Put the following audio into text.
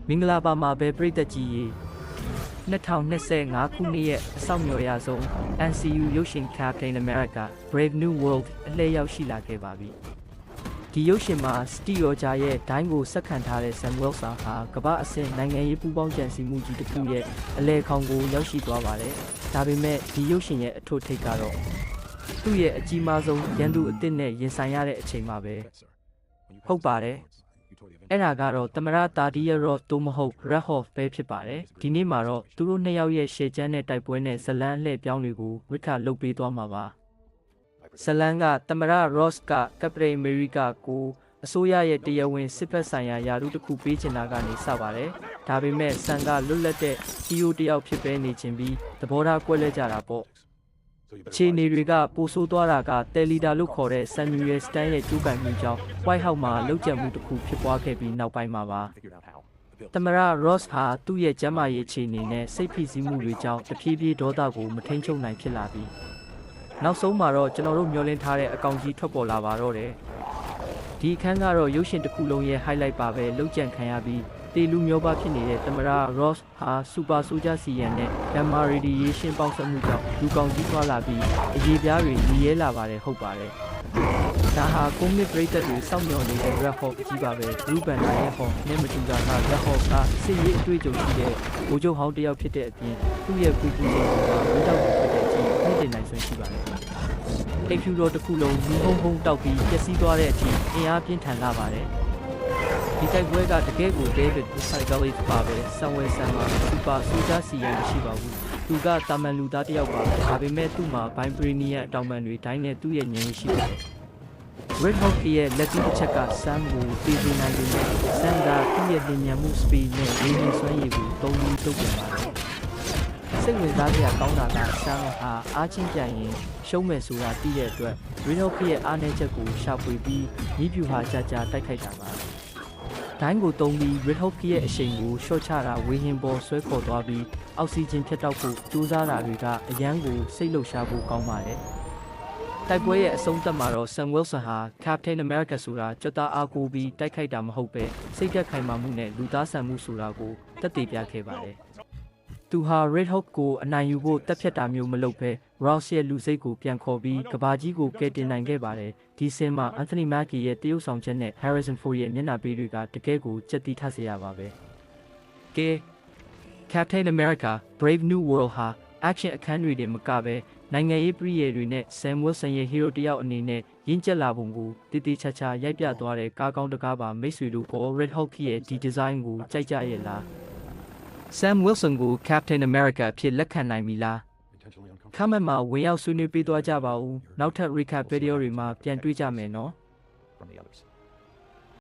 မင်္ဂလာပါမှာပဲပြည်သက်ကြီးရေ2025ခုနှစ်ရဲ့အဆောင်မြော်ရဆုံး NCU ရုပ်ရှင် Captain America Brave New World အလှည့်ရောက်ရှိလာခဲ့ပါပြီ။ဒီရုပ်ရှင်မှာ Steve Rogers ရဲ့ဒိုင်းကိုဆက်ခံထားတဲ့ Sam Wilson ဟာကမ္ဘာအဆင့်နိုင်ငံရေးပူးပေါင်းကြံစည်မှုကြီးတစ်ခုရဲ့အလဲခေါင်ကိုရောက်ရှိသွားပါတယ်။ဒါပေမဲ့ဒီရုပ်ရှင်ရဲ့အထွတ်ထိပ်ကတော့သူ့ရဲ့အကြီးမားဆုံးရန်သူအသစ်နဲ့ရင်ဆိုင်ရတဲ့အချိန်မှာပဲဟုတ်ပါတယ်။အဲ့ဒါကတော့သမရတာဒီရဲ့ရော့တိုးမဟုတ် Red Hawk ပဲဖြစ်ပါတယ်ဒီနေ့မှာတော့သူတို့နှစ်ယောက်ရဲ့ရှေ့ချမ်းတဲ့တိုက်ပွဲနဲ့ဇလန်းအလှည့်ပြောင်းတွေကိုဝိခလုပ်ပေးသွားမှာပါဇလန်းကသမရ Ross က Captain America ကိုအစိုးရရဲ့တရားဝင်စစ်ဖက်ဆိုင်ရာယာရုတစ်ခုပေးချင်တာကနေစပါတယ်ဒါပေမဲ့ဆန်ကလွတ်လပ်တဲ့ CEO တယောက်ဖြစ်ပဲနေခြင်းပြီးသဘောထားကွဲလွဲကြတာပေါ့အခြေအနေတွေကပိုဆိုးသွားတာကတယ်လီဒါလို့ခေါ်တဲ့ Samuel Stan ရဲ့ကျူးကန်မှုကြောင့် White House မှာလှုပ်ကြံမှုတစ်ခုဖြစ်ပွားခဲ့ပြီးနောက်ပိုင်းမှာပါသမရ Ross ဟာသူ့ရဲ့ကျန်းမာရေးအခြေအနေနဲ့စိတ်ဖိစီးမှုတွေကြောင့်တဖြည်းဖြည်းဒေါသကိုမထိန်ချုပ်နိုင်ဖြစ်လာပြီးနောက်ဆုံးမှာတော့ကျွန်တော်တို့မျှော်လင့်ထားတဲ့အကောင်ကြီးထွက်ပေါ်လာပါတော့တယ်ဒီအခန်းကတော့ရုပ်ရှင်တစ်ခုလုံးရဲ့ highlight ပါပဲလှုပ်ကြံခံရပြီးတေလူမျိုးပါဖြစ်နေတဲ့သမရ Ross ဟာစူပါဆိုဂျာစီယန်နဲ့ Gamma Radiation ပေါင်းစပ်မှုကြောင့်လူကောင်ကြီးထွားလာပြီးအရေးပြားတွေညီရဲလာပါတယ်ဟုတ်ပါတယ်ဒါဟာကွန်မစ်ပရိသတ်တွေစောင့်မျှော်နေတဲ့ Red Hawk ကြီးပါပဲရူဘန်နာရဲ့ဟောနဲ့မတူတာက Red Hawk ကစစ်ရေးအတွေ့အကြုံရှိတဲ့ဗိုလ်ချုပ်ဟောင်းတစ်ယောက်ဖြစ်တဲ့အပြင်သူ့ရဲ့ပူပူချိန်ကဝိတောက်ဖြစ်တဲ့အချိန်နှိမ့်တင်နိုင်စွမ်းရှိပါတယ်အိမ်ဖြူတော်တစ်ခုလုံးလူဟုံးဟုံးတောက်ပြီးပျက်စီးသွားတဲ့အချိန်အင်အားပြင်းထန်လာပါတယ်ဒီတိုက်ပွဲကတကယ်ကို David Psychology ပါပဲဆန်ဝဲဆန်မှာစူပါဆိုဂျာစီယန်မရှိပါဘူးသူကတာမန်လူသားတစ်ယောက်ပါဒါပေမဲ့သူ့မှာ Vibranium အတောင်ပံတွေတိုင်းနဲ့သူ့ရဲ့ဉာဏ်ရှိပါတယ် Red Hawk ရဲ့လက်တူတစ်ချက်က Sam ကိုတည်တည်နိုင်တယ် Sam ကသူ့ရဲ့ဉာဏ်မှု speed နဲ့ရင်းနှီးစွမ်းရည်ကိုသုံးပြီးတုတ်ပြန်ပါတယ်စိတ်ဝင်စားစရာကောင်းတာက Sam ဟာအားချင်းပြန်ရင်ရှုံးမယ်ဆိုတာသိတဲ့အတွက် Red Hawk ရဲ့အားနည်းချက်ကိုရှာဖွေပြီးညီးပြူဟာကြာကြာတိုက်ခိုက်တာပါဒိုင်းကိုတုံးပြီး Red Hawk ရဲ့အရှိန်ကိုရှော့ချတာဝေဟင်ပေါ်ဆွဲခေါ်သွားပြီးအောက်ဆီဂျင်ဖြတ်တောက်ဖို့ကြိုးစားတာတွေကအရန်ကိုစိတ်လှုပ်ရှားဖို့ကောင်းပါတယ်တိုက်ပွဲရဲ့အဆုံးသတ်မှာတော့ Sam Wilson ဟာ Captain America ဆိုတာကြွတာအားကိုပြီးတိုက်ခိုက်တာမဟုတ်ပဲစိတ်ဓာတ်ခိုင်မာမှုနဲ့လူသားဆန်မှုဆိုတာကိုသက်သေပြခဲ့ပါတယ်သူဟာ Red Hawk ကိုအနိုင်ယူဖို့တက်ဖြတ်တာမျိုးမလုပ်ဘဲ Ross ရဲ့လူစိတ်ကိုပြန်ခေါ်ပြီးကဘာကြီးကိုကယ်တင်နိုင်ခဲ့ပါတယ်ဒီစင်မှာ Anthony Mackie ရဲ့တရုတ်ဆောင်ချက်နဲ့ Harrison Ford ရဲ့မျက်နှာပေးတွေကတကယ်ကိုကြက်တီးထစေရပါပဲကဲ Captain America Brave New World ဟာ action အခန်းတွေတင်မကပဲနိုင်ငံရေးပရိယေတွေနဲ့ Sam Wilson ရဲ့ hero တယောက်အနေနဲ့ရင့်ကျက်လာပုံကိုတည်တည်ချာချာရိုက်ပြသွားတဲ့ကားကောင်းတကားပါမိတ်ဆွေတို့ပေါ် Red Hawk ရဲ့ဒီ design ကိုကြိုက်ကြရဲ့လားSam Wilson ကို Captain America ဖြစ်လက်ခံနိုင်ပြီလားခမမှာဝင်ရောက်ဆွေးနွေးပေးသွားကြပါဦးနောက်ထပ် recap video တွေမှာပြန်တွေ့ကြမယ်နော်